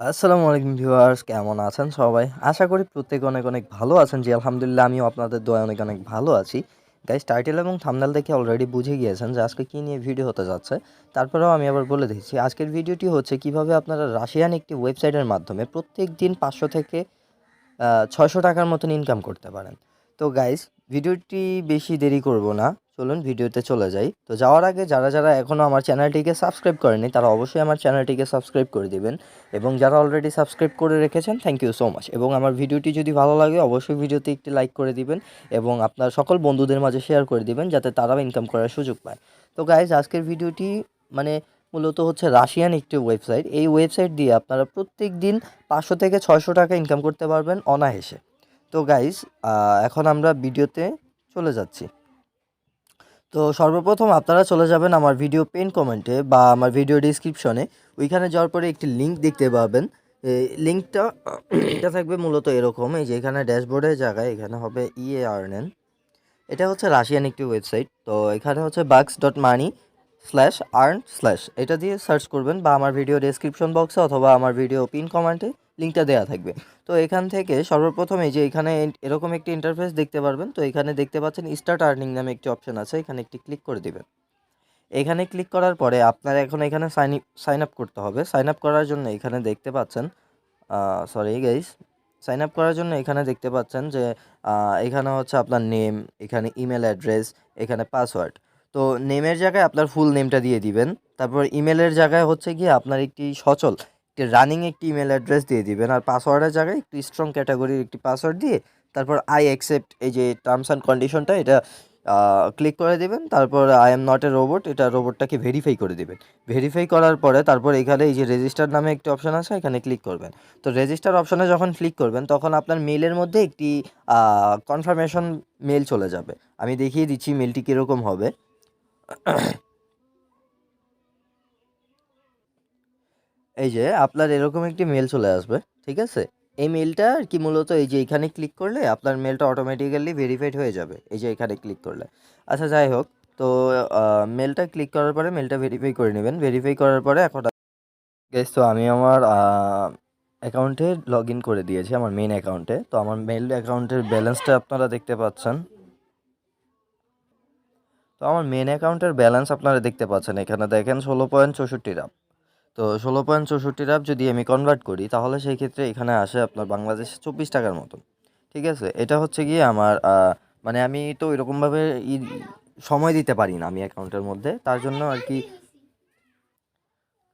আসসালামু আলাইকুম ভিউয়ার্স, কেমন আছেন সবাই? আশা করি প্রত্যেকে অনেক অনেক ভালো আছেন। জি আলহামদুলিল্লাহ, আমিও আপনাদের দোয়ায় অনেক অনেক ভালো আছি। গাইস, টাইটেল এবং থাম্বনেল দেখে অলরেডি বুঝে গিয়েছেন যে আজকে কী নিয়ে ভিডিও হতে যাচ্ছে। তারপরেও আমি আবার বলে দিচ্ছি, আজকের ভিডিওটি হচ্ছে কিভাবে আপনারা রাশিয়ান একটি ওয়েবসাইটের মাধ্যমে প্রত্যেক দিন 500 থেকে ৬০০ টাকার মতন ইনকাম করতে পারেন। তো গাইস, ভিডিওটি বেশি দেরি করব না, চলুন ভিডিওতে চলে যাই। তো যাওয়ার আগে যারা এখনও আমার চ্যানেলটিকে সাবস্ক্রাইব করেনি তারা অবশ্যই আমার চ্যানেলটিকে সাবস্ক্রাইব করে দিবেন, এবং যারা অলরেডি সাবস্ক্রাইব করে রেখেছেন থ্যাংক ইউ সো মাচ। এবং আমার ভিডিওটি যদি ভালো লাগে অবশ্যই ভিডিওতে একটি লাইক করে দিবেন এবং আপনার সকল বন্ধুদের মাঝে শেয়ার করে দিবেন যাতে তারাও ইনকাম করার সুযোগ পায়। তো গাইস, আজকের ভিডিওটি মানে মূলত হচ্ছে রাশিয়ান একটি ওয়েবসাইট। এই ওয়েবসাইট দিয়ে আপনারা প্রত্যেক দিন 500 থেকে 600 টাকা ইনকাম করতে পারবেন অনায়াসে। তো গাইস, এখন আমরা ভিডিওতে চলে যাচ্ছি। তো সর্বপ্রথম আপনারা চলে যাবেন আমার ভিডিও পেন কমেন্টে বা আমার ভিডিও ডিসক্রিপশনে। ওইখানে যাওয়ার পরে একটি লিঙ্ক দেখতে পাবেন। এই লিঙ্কটা এটা থাকবে মূলত এরকম, এই যে এখানে ড্যাশবোর্ডের জায়গায় এখানে হবে EARN। এটা হচ্ছে রাশিয়ান একটি ওয়েবসাইট। তো এখানে হচ্ছে bucks.money/earn/ এটা দিয়ে সার্চ করবেন, বা আমার ভিডিও ডেসক্রিপশন বক্সে অথবা আমার ভিডিও পিন কমেন্টে লিঙ্কটা দেওয়া থাকবে। তো এখান থেকে সর্বপ্রথম এই যে এখানে এরকম একটি ইন্টারফেস দেখতে পারবেন। তো এখানে দেখতে পাচ্ছেন স্টার্ট আর্নিং নামে একটি অপশন আছে, এখানে একটি ক্লিক করে দিবেন। এখানে ক্লিক করার পরে আপনার এখন এখানে সাইন আপ করতে হবে। সাইন আপ করার জন্য এখানে দেখতে পাচ্ছেন, সরি গাইস, সাইন আপ করার জন্য এখানে দেখতে পাচ্ছেন যে এখানে হচ্ছে আপনার নেম, এখানে ইমেল অ্যাড্রেস, এখানে পাসওয়ার্ড। তো নেমের জায়গায় আপনার ফুল নেমটা দিয়ে দিবেন। তারপর ইমেলের জায়গায় হচ্ছে গিয়ে আপনার একটি সচল একটি রানিং একটি ইমেল অ্যাড্রেস দিয়ে দিবেন, আর পাসওয়ার্ডের জায়গায় একটু স্ট্রং ক্যাটাগরির একটি পাসওয়ার্ড দিয়ে তারপর আই অ্যাকসেপ্ট এই যে টার্মস অ্যান্ড কন্ডিশনটা এটা ক্লিক করে দিবেন। তারপর I am not A robot, এটা রোবটটাকে ভেরিফাই করে দিবেন। ভেরিফাই করার পরে তারপর এখানে এই যে রেজিস্টার নামে একটি অপশন আছে, এখানে ক্লিক করবেন। তো রেজিস্টার অপশনে যখন ক্লিক করবেন তখন আপনার মেইলের মধ্যে একটি কনফার্মেশন মেইল চলে যাবে। আমি দেখিয়ে দিচ্ছি মেইলটি কীরকম হবে। এই যে আপনার এরকম একটি মেইল চলে আসবে, ঠিক আছে? এই মেইলটা আর কি মূলত এই যে এখানে ক্লিক করলে আপনার মেইলটা অটোমেটিক্যালি ভেরিফাইড হয়ে যাবে, এই যে এখানে ক্লিক করলে। আচ্ছা, যাই হোক। তো মেইলটা ক্লিক করার পরে মেইলটা ভেরিফাই করে নেবেন। ভেরিফাই করার পরে এখন গাইস, তো আমি আমার অ্যাকাউন্টে লগ ইন করে দিয়েছি, আমার মেইন অ্যাকাউন্টে। তো আমার মেইল অ্যাকাউন্টের ব্যালেন্সটা আপনারা দেখতে পাচ্ছেন। তো আমার মেইন অ্যাকাউন্টের ব্যালেন্স আপনারা দেখতে পাচ্ছেন, এখানে দেখেন 16.64 রাপ। তো 16.64 রাপ যদি আমি কনভার্ট করি তাহলে সেই ক্ষেত্রে এখানে আসে আপনার বাংলাদেশে 24 টাকার মতন, ঠিক আছে? এটা হচ্ছে গিয়ে আমার মানে আমি তো এরকমভাবে সময় দিতে পারি না আমি অ্যাকাউন্টের মধ্যে, তার জন্য আর কি।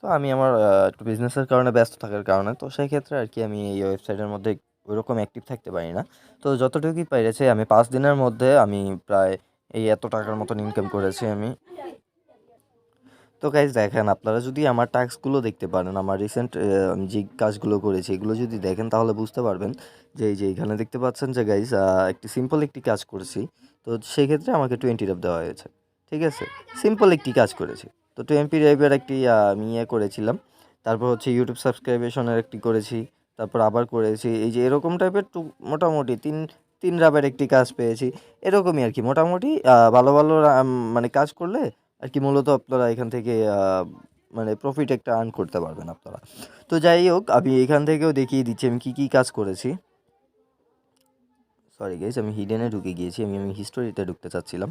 তো আমি আমার একটু বিজনেসের কারণে ব্যস্ত থাকার কারণে তো সেই ক্ষেত্রে আর কি আমি এই ওয়েবসাইটের মধ্যে ওইরকম অ্যাক্টিভ থাকতে পারি না। তো যতটুকুই পেরেছি আমি 5 দিনের মধ্যে আমি প্রায় এই এত টাকার মতন ইনকাম করেছি আমি। তো গাইজ দেখেন, আপনারা যদি আমার টাস্কগুলো দেখতে পারেন, আমার রিসেন্ট আমি যে কাজগুলো করেছি এগুলো যদি দেখেন তাহলে বুঝতে পারবেন যে এই যে এখানে দেখতে পাচ্ছেন যে গাইজ একটি সিম্পল একটি কাজ করেছি। তো সেক্ষেত্রে আমাকে 20 রাপ দেওয়া হয়েছে, ঠিক আছে? সিম্পল একটি কাজ করেছি। তো 20 রাপের একটি আমি করেছিলাম। তারপর হচ্ছে ইউটিউব সাবস্ক্রাইবেশনের একটি করেছি। তারপর আবার করেছি এই যে এরকম টাইপের মোটামুটি তিন তিন রাপের একটি কাজ পেয়েছি। এরকমই আর কি মোটামুটি ভালো ভালো মানে কাজ করলে আর কি মূলত আপনারা এখান থেকে মানে প্রফিট একটা আর্ন করতে পারবেন আপনারা। তো যাই হোক, আমি এখান থেকেও দেখিয়ে দিচ্ছি আমি কী কী কাজ করেছি। সরি গাইস, আমি হিডেনে ঢুকে গিয়েছি, আমি হিস্টোরিতে ঢুকতে চাচ্ছিলাম।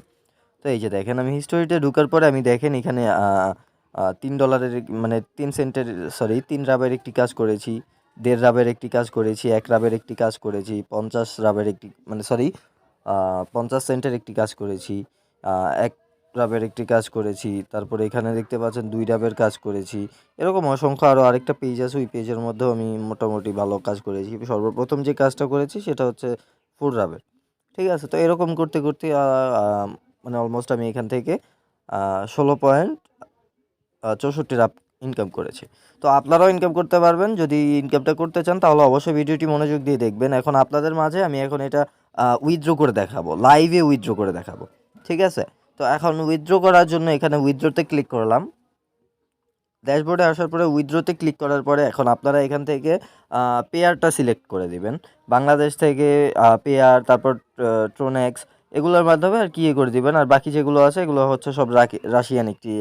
তো এই যে দেখেন, আমি হিস্টোরিতে ঢোকার পরে আমি দেখেন এখানে $3 মানে 3 সেন্টের, সরি 3 রাবের একটি কাজ করেছি, 1.5 রাবের একটি কাজ করেছি, 1 রাবের একটি কাজ করেছি, 50 রাবের একটি মানে সরি 50 সেন্টের একটি কাজ করেছি, 1 রাবের একটি কাজ করেছি। তারপরে এখানে দেখতে পাচ্ছেন 2 রাবের কাজ করেছি। এরকম অসংখ্য আরও আরেকটা পেজ আছে, ওই পেজের মধ্যেও আমি মোটামুটি ভালো কাজ করেছি। সর্বপ্রথম যে কাজটা করেছি সেটা হচ্ছে 4 রাবের, ঠিক আছে? তো এরকম করতে করতে মানে অলমোস্ট আমি এখান থেকে 16.64 রাপ ইনকাম করেছি। তো আপনারাও ইনকাম করতে পারবেন, যদি ইনকামটা করতে চান তাহলে অবশ্যই ভিডিওটি মনোযোগ দিয়ে দেখবেন। এখন আপনাদের মাঝে আমি এখন এটা উইথড্র করে দেখাবো, লাইভে উইথড্র করে দেখাবো, ঠিক আছে? তো এখন উইথড্র করার জন্য এখানে উইথড্রতে ক্লিক করলাম। ড্যাশবোর্ডে আসার পরে উইথড্রোতে ক্লিক করার পরে এখন আপনারা এখান থেকে পেয়ারটা সিলেক্ট করে দিবেন। বাংলাদেশ থেকে পেয়ার, তারপর ট্রোনেক্স, এগুলোর মাধ্যমে আর কি করে দিবেন। আর বাকি যেগুলো আছে এগুলো হচ্ছে সব রাশিয়ান একটি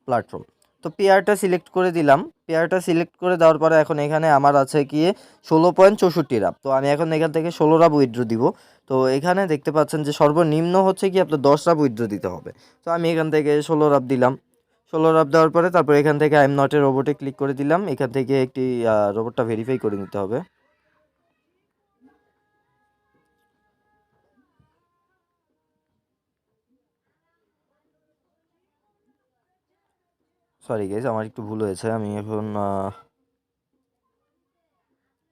প্ল্যাটফর্ম। তো পেয়ারটা সিলেক্ট করে দিলাম। পেয়ারটা সিলেক্ট করে দেওয়ার পরে এখন এখানে আমার আছে গিয়ে 16.64 রাপ। তো আমি এখন এখান থেকে 16 রাপ উইথড্র দিব। তো এখানে দেখতে পাচ্ছেন যে সর্বনিম্ন হচ্ছে কি আপনার 10 রাপ উইথড্র দিতে হবে। তো আমি এখান থেকে 16 রাপ দিলাম। 16 রাপ দেওয়ার পরে তারপর এখান থেকে আই এম নট এ রোবটে ক্লিক করে দিলাম। এখান থেকে একটি রোবটটা ভেরিফাই করে নিতে হবে। সরি গাইজ, আমার একটু ভুল হয়েছে। আমি এখন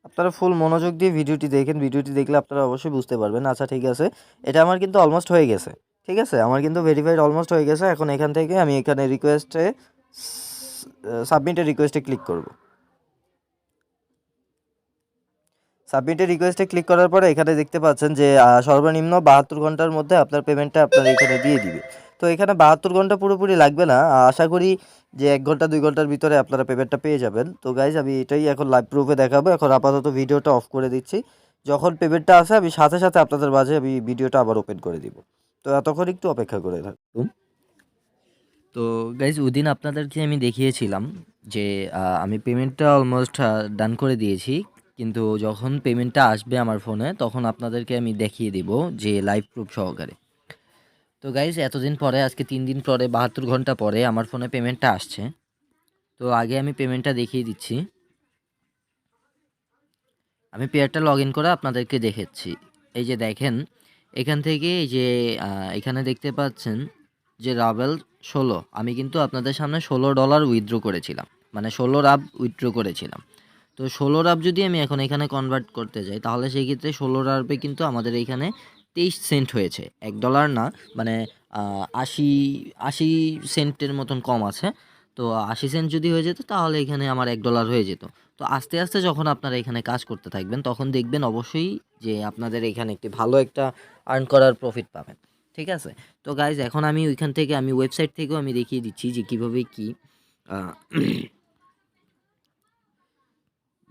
আপনারা ফুল মনোযোগ দিয়ে ভিডিওটি দেখেন। ভিডিওটি দেখলে আপনারা অবশ্যই বুঝতে পারবেন। আচ্ছা ঠিক আছে, এটা আমার কিন্তু অলমোস্ট হয়ে গেছে। ঠিক আছে, আমার কিন্তু ভেরিফাইড অলমোস্ট হয়ে গেছে। এখন এখান থেকে আমি এখানে রিকোয়েস্টে সাবমিটের রিকোয়েস্টে ক্লিক করব। সাবমিটের রিকোয়েস্টে ক্লিক করার পরে এখানে দেখতে পাচ্ছেন যে সর্বনিম্ন 72 ঘন্টার মধ্যে আপনার পেমেন্টটা আপনার এখানে দিয়ে দিবে। তো এখানে 72 ঘন্টা পুরোপুরি লাগবে না, আশা করি যে 1 ঘন্টা 2 ঘন্টার ভিতরে আপনারা পেমেন্টটা পেয়ে যাবেন। তো গাইজ আমি এটাই এখন লাইভ প্রুফে দেখাবো। এখন আপাতত ভিডিওটা অফ করে দিচ্ছি। যখন পেমেন্টটা আসে আমি সাথে সাথে আপনাদের মাঝে আমি ভিডিওটা আবার ওপেন করে দিব। তো এতক্ষণ একটু অপেক্ষা করে থাকুন। তো গাইজ ওইদিন আপনাদেরকে আমি দেখিয়েছিলাম যে আমি পেমেন্টটা অলমোস্ট ডান করে দিয়েছি, কিন্তু যখন পেমেন্টটা আসবে আমার ফোনে তখন আপনাদেরকে আমি দেখিয়ে দিব যে লাইভ প্রুফ সহকারে। তো গাইজ এতদিন পরে, আজকে 3 দিন পরে, 72 ঘন্টা পরে আমার ফোনে পেমেন্টটা আসছে। তো আগে আমি পেমেন্টটা দেখিয়ে দিচ্ছি। আমি পেয়ারটা লগ ইন করে আপনাদেরকে দেখাচ্ছি। এই যে দেখেন, এখান থেকে এই যে এখানে দেখতে পাচ্ছেন যে রাবেল 16, আমি কিন্তু আপনাদের সামনে $16 উইথড্র করেছিলাম, মানে 16 রাব উইথড্র করেছিলাম। তো 16 রাব যদি আমি এখন এখানে কনভার্ট করতে যাই তাহলে সেই ক্ষেত্রে 16 রাবে কিন্তু আমাদের এইখানে 23 সেন্ট হয়েছে, $1 না, মানে 80 সেন্টের মতন কম আছে। তো 80 সেন্ট যদি হয়ে যেত তাহলে এখানে আমার $1 হয়ে যেত। তো আস্তে আস্তে যখন আপনারা এখানে কাজ করতে থাকবেন তখন দেখবেন অবশ্যই যে আপনাদের এখানে একটি ভালো একটা আর্ন করার প্রফিট পাবেন। ঠিক আছে, তো গাইজ এখন আমি ওইখান থেকে আমি ওয়েবসাইট থেকেও আমি দেখিয়ে দিচ্ছি যে কীভাবে কী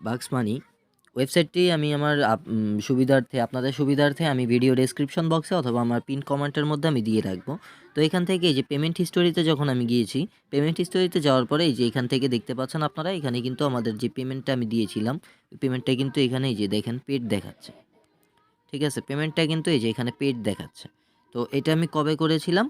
বাক্স মানি ওয়েবসাইটটি আমি আমার সুবিধার্থে, আপনাদের সুবিধার্থে আমি ভিডিও ডেসক্রিপশন বক্সে অথবা আমার পিন কমেন্টের মধ্যে আমি দিয়ে রাখবো। তো এখান থেকে এই যে পেমেন্ট হিস্টোরিতে যখন আমি গিয়েছি, পেমেন্ট হিস্টোরিতে যাওয়ার পরে এই যে এখান থেকে দেখতে পাচ্ছেন আপনারা, এখানে কিন্তু আমাদের যে পেমেন্টটা আমি দিয়েছিলাম পেমেন্টটা কিন্তু এখানে এই যে দেখেন পেড দেখাচ্ছে। ঠিক আছে, পেমেন্টটা কিন্তু এই যে এখানে পেড দেখাচ্ছে। তো এটা আমি কবে করেছিলাম?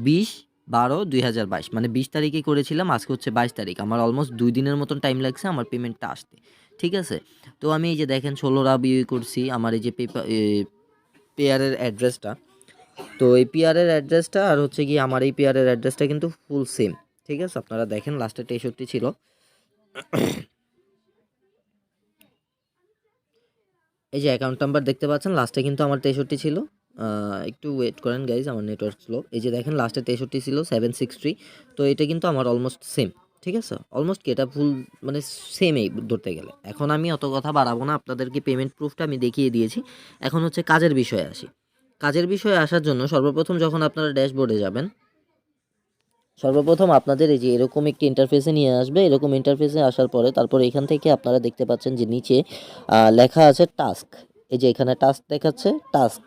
20/12/2022, মানে 20 তারিখে করেছিলাম। আজকে হচ্ছে 22 তারিখ। আমার অলমোস্ট 2 দিনের মতন টাইম লাগছে আমার পেমেন্টটা আসতে। ঠিক আছে, তো আমি এই যে দেখেন 16 রাব করছি আমার এই যে পেয়ারের অ্যাড্রেসটা। তো এই পেয়ারের অ্যাড্রেসটা আর হচ্ছে কি আমার এই পেয়ারের অ্যাড্রেসটা কিন্তু ফুল সেম। ঠিক আছে, আপনারা দেখেন লাস্টে 63 ছিল। এই যে অ্যাকাউন্ট নাম্বার দেখতে পাচ্ছেন, লাস্টে কিন্তু আমার 63 ছিল। একটু ওয়েট করেন গাইজ, আমার নেটওয়ার্ক স্লো। এই যে দেখেন লাস্টে 63 ছিল, 763। তো এটা কিন্তু আমার অলমোস্ট সেম। ঠিক আছে, অলমোস্ট কি এটা ফুল মানে সেমই ধরতে গেলে। এখন আমি অত কথা বাড়াবো না, আপনাদেরকে পেমেন্ট প্রুফটা আমি দেখিয়ে দিয়েছি। এখন হচ্ছে কাজের বিষয়ে আসি। কাজের বিষয়ে আসার জন্য সর্বপ্রথম যখন আপনারা ড্যাশবোর্ডে যাবেন, সর্বপ্রথম আপনাদের এই যে এরকম একটি ইন্টারফেসে নিয়ে আসবে। এরকম ইন্টারফেসে আসার পরে তারপর এখান থেকে আপনারা দেখতে পাচ্ছেন যে নিচে লেখা আছে টাস্ক। এই যে এখানে টাস্ক দেখাচ্ছে, টাস্ক।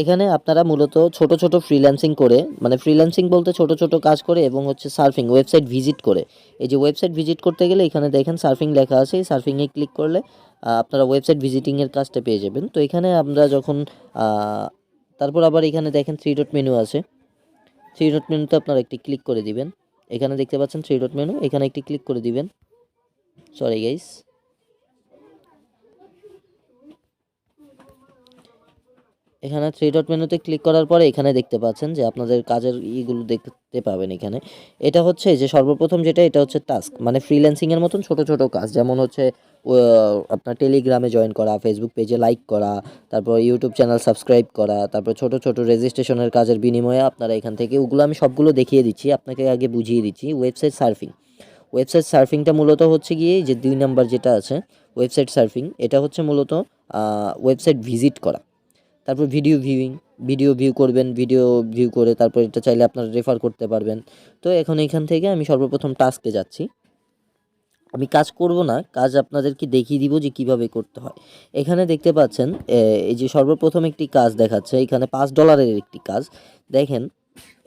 এখানে আপনারা মূলত ছোট ছোট ফ্রিল্যান্সিং করে, মানে ফ্রিল্যান্সিং বলতে ছোট ছোট কাজ করে এবং হচ্ছে সার্ফিং ওয়েবসাইট ভিজিট করে। এই যে ওয়েবসাইট ভিজিট করতে গেলে এখানে দেখেন সার্ফিং লেখা আছে, এই সার্ফিংয়ে ক্লিক করলে আপনারা ওয়েবসাইট ভিজিটিংয়ের কাজটা পেয়ে যাবেন। তো এখানে আমরা যখন তারপর আবার এখানে দেখেন 3 ডট মেনু আছে। 3 ডট মেনুতে আপনারা একটি ক্লিক করে দিবেন। এখানে দেখতে পাচ্ছেন 3 ডট মেনু, এখানে একটি ক্লিক করে দিবেন। সরি গাইস, এখানে 3 ডট মেনুতে ক্লিক করার পরে এখানে দেখতে পাচ্ছেন যে আপনাদের কাজের ইগুলো দেখতে পাবেন এখানে। এটা হচ্ছে যে সর্বপ্রথম যেটা, এটা হচ্ছে টাস্ক, মানে ফ্রিল্যান্সিংয়ের মতন ছোট ছোট কাজ। যেমন হচ্ছে আপনার টেলিগ্রামে জয়েন করা, ফেসবুক পেজে লাইক করা, তারপর ইউটিউব চ্যানেল সাবস্ক্রাইব করা, তারপর ছোট ছোট রেজিস্ট্রেশনের কাজের বিনিময়ে আপনারা এখান থেকে, ওগুলো আমি সবগুলো দেখিয়ে দিচ্ছি, আপনাকে আগে বুঝিয়ে দিচ্ছি। ওয়েবসাইট সার্ফিং, ওয়েবসাইট সার্ফিংটা মূলত হচ্ছে গিয়ে যে 2 নাম্বার যেটা আছে ওয়েবসাইট সার্ফিং, এটা হচ্ছে মূলত ওয়েবসাইট ভিজিট করা। তারপর ভিডিও ভিউইং, ভিডিও ভিউ করবেন, ভিডিও ভিউ করে তারপর এটা চাইলে আপনারা রেফার করতে পারবেন। তো এখন এখান থেকে আমি সর্বপ্রথম টাস্কে যাচ্ছি। আমি কাজ করব না, কাজ আপনাদেরকে দেখিয়ে দিব যে কিভাবে করতে হয়। এখানে দেখতে পাচ্ছেন এই যে সর্বপ্রথম একটি কাজ দেখাচ্ছে, এখানে $5 একটি কাজ দেখেন।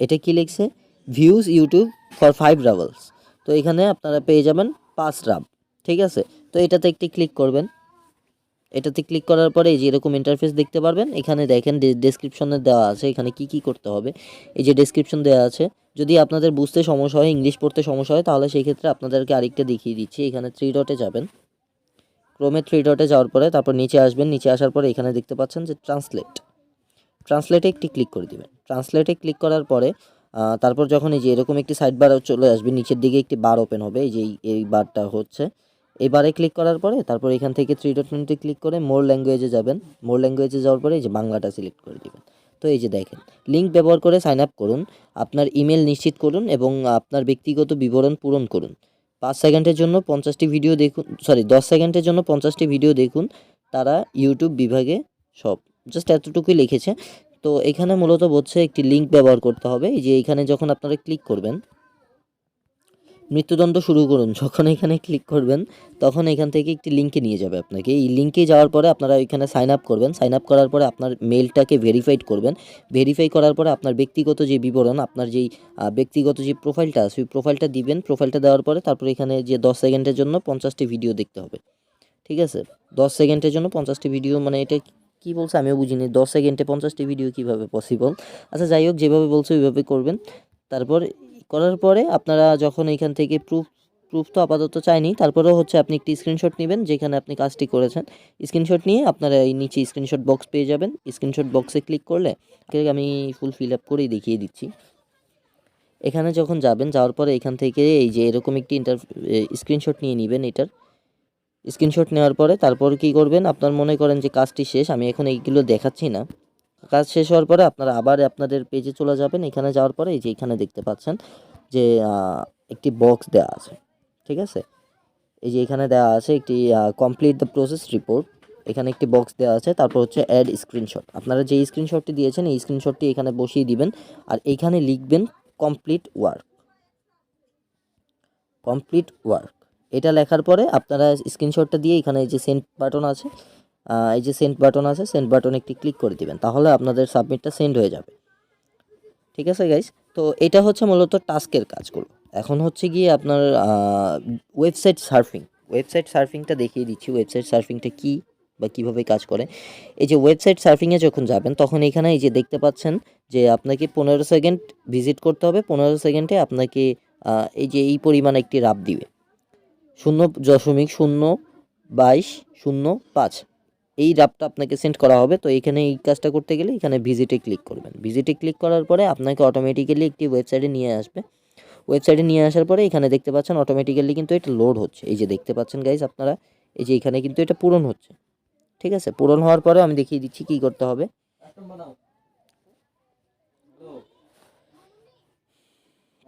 এটা কি লিখছে? Views YouTube for 5 রাভেলস। তো এখানে আপনারা পেয়ে যাবেন 5 রাব, ঠিক আছে। তো এটাতে একটি ক্লিক করবেন। এটাতে ক্লিক করার পরে এই যে এরকম ইন্টারফেস দেখতে পারবেন। এখানে দেখেন ডেসক্রিপশনে দেওয়া আছে এখানে কি করতে হবে। এই যে ডেসক্রিপশন দেওয়া আছে। যদি আপনাদের বুঝতে সমস্যা হয়, ইংলিশ পড়তে সমস্যা হয়, তাহলে সেই ক্ষেত্রে আপনাদেরকে আরেকটা দেখিয়ে দিচ্ছি। এখানে 3 ডটে যাবেন। ক্রোমে 3 ডটে যাওয়ার পরে তারপর নিচে আসবেন। নিচে আসার পরে এখানে দেখতে পাচ্ছেন যে ট্রান্সলেটে একটি ক্লিক করে দিবেন। ট্রান্সলেটে ক্লিক করার পরে তারপর যখন এই যে এরকম একটি সাইড বার চলে আসবে, নিচের দিকে একটি বার ওপেন হবে। এই যে এই বারটা হচ্ছে, এই বারে ক্লিক করার পরে তারপর এখান থেকে 3 ডট মেনুতে ক্লিক করে মোর ল্যাঙ্গুয়েজে যাবেন। মোর ল্যাঙ্গুয়েজে যাওয়ার পরে এই যে বাংলাটা সিলেক্ট করে দিবেন। তো এই যে দেখেন, লিঙ্ক ব্যবহার করে সাইন আপ করুন, আপনার ইমেল নিশ্চিত করুন এবং আপনার ব্যক্তিগত বিবরণ পূরণ করুন। 5 সেকেন্ডের জন্য 50টি ভিডিও দেখুন, 10 সেকেন্ডের জন্য 50টি ভিডিও দেখুন, তারা ইউটিউব বিভাগে সব। জাস্ট এতটুকুই লিখেছে। তো এখানে মূলত বলছে একটি লিঙ্ক ব্যবহার করতে হবে। এই যে এখানে যখন আপনারা ক্লিক করবেন, মৃত্যুদণ্ড শুরু করুন, যখন এখানে ক্লিক করবেন তখন এখান থেকে একটি লিঙ্কে নিয়ে যাবে আপনাকে। এই লিঙ্কে যাওয়ার পরে আপনারা এখানে সাইন আপ করবেন। সাইন আপ করার পরে আপনার মেলটাকে ভেরিফাইড করবেন। ভেরিফাই করার পরে আপনার ব্যক্তিগত যে বিবরণ, আপনার যেই ব্যক্তিগত যে প্রোফাইলটা আছে ওই প্রোফাইলটা দিবেন। প্রোফাইলটা দেওয়ার পরে তারপরে এখানে যে 10 সেকেন্ডের জন্য 50টি ভিডিও দেখতে হবে, ঠিক আছে। 10 সেকেন্ডের জন্য 50টি ভিডিও, মানে এটা কি বলছে আমিও বুঝিনি। 10 সেকেন্ডে 50টি ভিডিও কিভাবে পসিবল? আচ্ছা যাই হোক, যেভাবে বলছে ওইভাবে করবেন। তারপর করার পরে আপনারা যখন এখান থেকে প্রুফ তো আপাতত চাইনি, তারপরেও হচ্ছে আপনি একটি স্ক্রিনশট নেবেন যেখানে আপনি কাজটি করেছেন। স্ক্রিনশট নিয়ে আপনারা এই নিচে স্ক্রিনশট বক্স পেয়ে যাবেন। স্ক্রিনশট বক্সে ক্লিক করলে আমি ফুল ফিল আপ করেই দেখিয়ে দিচ্ছি। এখানে যখন যাবেন, যাওয়ার পরে এখান থেকে এই যে এরকম একটি স্ক্রিনশট নিয়ে নেবেন। এটার স্ক্রিনশট নেওয়ার পরে তারপর কি করবেন, আপনার মনে করেন যে কাজটি শেষ, আমি এখন এইগুলো দেখাচ্ছি না। কাজ শেষ হওয়ার পরে আপনারা আবার আপনাদের পেজে চলে যাবেন। এখানে যাওয়ার পরে এই যে এখানে দেখতে পাচ্ছেন যে একটি বক্স দেওয়া আছে, ঠিক আছে। এই যে এখানে দেওয়া আছে একটি কমপ্লিট দ্য প্রসেস রিপোর্ট, এখানে একটি বক্স দেওয়া আছে। তারপর হচ্ছে অ্যাড স্ক্রিনশট, আপনারা যে স্ক্রিনশটটি দিয়েছেন এই স্ক্রিনশটটি এখানে বসিয়ে দিবেন। আর এইখানে লিখবেন কমপ্লিট ওয়ার্ক। এটা লেখার পরে আপনারা স্ক্রিনশটটা দিয়ে এখানে এই যে সেন্ড বাটন আছে, সেন্ড বাটন একটি ক্লিক করে দিবেন, তাহলে আপনাদের সাবমিটটা সেন্ড হয়ে যাবে। ঠিক আছে গাইস, তো এটা হচ্ছে মূলত টাস্কের কাজগুলো। এখন হচ্ছে গিয়ে আপনার ওয়েবসাইট সার্ফিংটা দেখিয়ে দিচ্ছি। ওয়েবসাইট সার্ফিংটা কী বা কীভাবে কাজ করে। এই যে ওয়েবসাইট সার্ফিংয়ে যখন যাবেন তখন এখানে এই যে দেখতে পাচ্ছেন যে আপনাকে 15 সেকেন্ড ভিজিট করতে হবে। 15 সেকেন্ডে আপনাকে এই যে এই পরিমাণ একটি রাব দিবে, 0.02205 এই রাবটা আপনাকে সেন্ড করা হবে। তো এখানে এই কাজটা করতে গেলে এখানে ভিজিটে ক্লিক করবেন। ভিজিটে ক্লিক করার পরে আপনাকে অটোমেটিক্যালি একটি ওয়েবসাইটে নিয়ে আসবে। ওয়েবসাইটে নিয়ে আসার পরে এখানে দেখতে পাচ্ছেন অটোমেটিক্যালি কিন্তু এটা লোড হচ্ছে। এই যে দেখতে পাচ্ছেন গাইজ আপনারা, এই যে এখানে কিন্তু এটা পূরণ হচ্ছে, ঠিক আছে। পূরণ হওয়ার পরে আমি দেখিয়ে দিচ্ছি কী করতে হবে।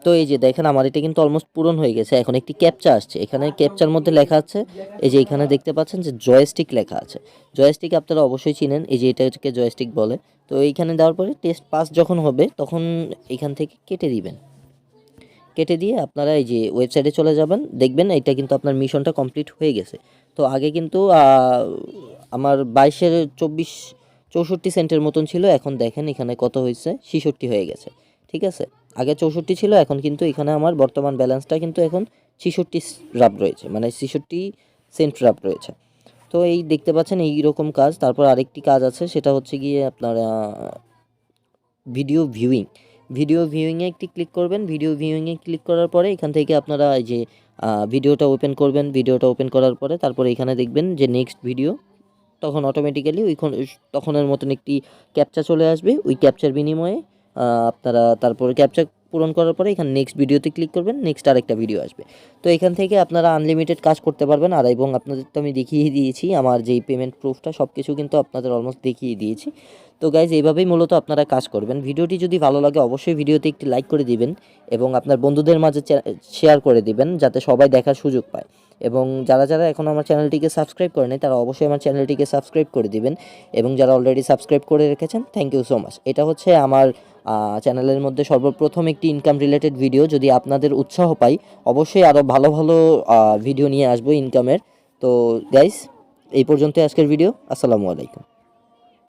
তো এই যে দেখেন আমার এটা কিন্তু অলমোস্ট পূরণ হয়ে গেছে। এখন একটি ক্যাপচা আসছে, এখানে ক্যাপচার মধ্যে লেখা আছে, এই যে এখানে দেখতে পাচ্ছেন যে জয়স্টিক লেখা আছে। জয়স্টিক আপনারা অবশ্যই চিনেন, এই যে এটাকে জয়স্টিক বলে। তো এইখানে দেওয়ার পরে টেস্ট পাস যখন হবে তখন এখান থেকে কেটে দিবেন। কেটে দিয়ে আপনারা এই যে ওয়েবসাইটে চলে যাবেন, দেখবেন এটা কিন্তু আপনার মিশনটা কমপ্লিট হয়ে গেছে। তো আগে কিন্তু আমার 64 সেন্টের মতন ছিল, এখন দেখেন এখানে কত হয়েছে, 66 হয়ে গেছে, ঠিক আছে। আগে 64 ছিল, এখন কিন্তু এখানে আমার বর্তমান ব্যালেন্সটা কিন্তু এখন 66 রাব রয়েছে, মানে 66 সেন্ট রাব রয়েছে। তো এই দেখতে পাচ্ছেন এই রকম কাজ। তারপর আরেকটি কাজ আছে, সেটা হচ্ছে গিয়ে আপনার ভিডিও ভিউইংয়ে একটি ক্লিক করবেন। ভিডিও ভিউইংয়ে ক্লিক করার পরে এখান থেকে আপনারা এই যে ভিডিওটা ওপেন করবেন। ভিডিওটা ওপেন করার পরে তারপরে এখানে দেখবেন যে নেক্সট ভিডিও, তখন অটোমেটিক্যালি তখনের মতন একটি ক্যাপচা চলে আসবে। ওই ক্যাপচার বিনিময়ে আপনারা তারপরে ক্যাপচা পূরণ করার পরে এখানে নেক্সট ভিডিওতে ক্লিক করবেন, নেক্সট আরেকটা ভিডিও আসবে। তো এখান থেকে আপনারা আনলিমিটেড কাজ করতে পারবেন। আর এবং আপনাদের তো আমি দেখিয়ে দিয়েছি আমার যেই পেমেন্ট প্রুফটা, সব কিছু কিন্তু আপনাদের অলমোস্ট দেখিয়ে দিয়েছি। তো গাইজ এইভাবেই মূলত আপনারা কাজ করবেন। ভিডিওটি যদি ভালো লাগে অবশ্যই ভিডিওতে একটি লাইক করে দিবেন এবং আপনার বন্ধুদের মাঝে শেয়ার করে দিবেন যাতে সবাই দেখার সুযোগ পায়। এবং যারা এখন আমার চ্যানেলটিকে সাবস্ক্রাইব করেনি তারা অবশ্যই আমার চ্যানেলটিকে সাবস্ক্রাইব করে দিবেন। এবং যারা অলরেডি সাবস্ক্রাইব করে রেখেছেন, থ্যাংক ইউ সো মাচ। এটা হচ্ছে আমার চ্যানেলের মধ্যে সর্বপ্রথম একটি ইনকাম রিলেটেড ভিডিও। যদি আপনাদের উৎসাহ পাই অবশ্যই আরও ভালো ভালো ভিডিও নিয়ে আসবো ইনকামের। তো গাইস এই পর্যন্ত আজকের ভিডিও। আসসালামু আলাইকুম।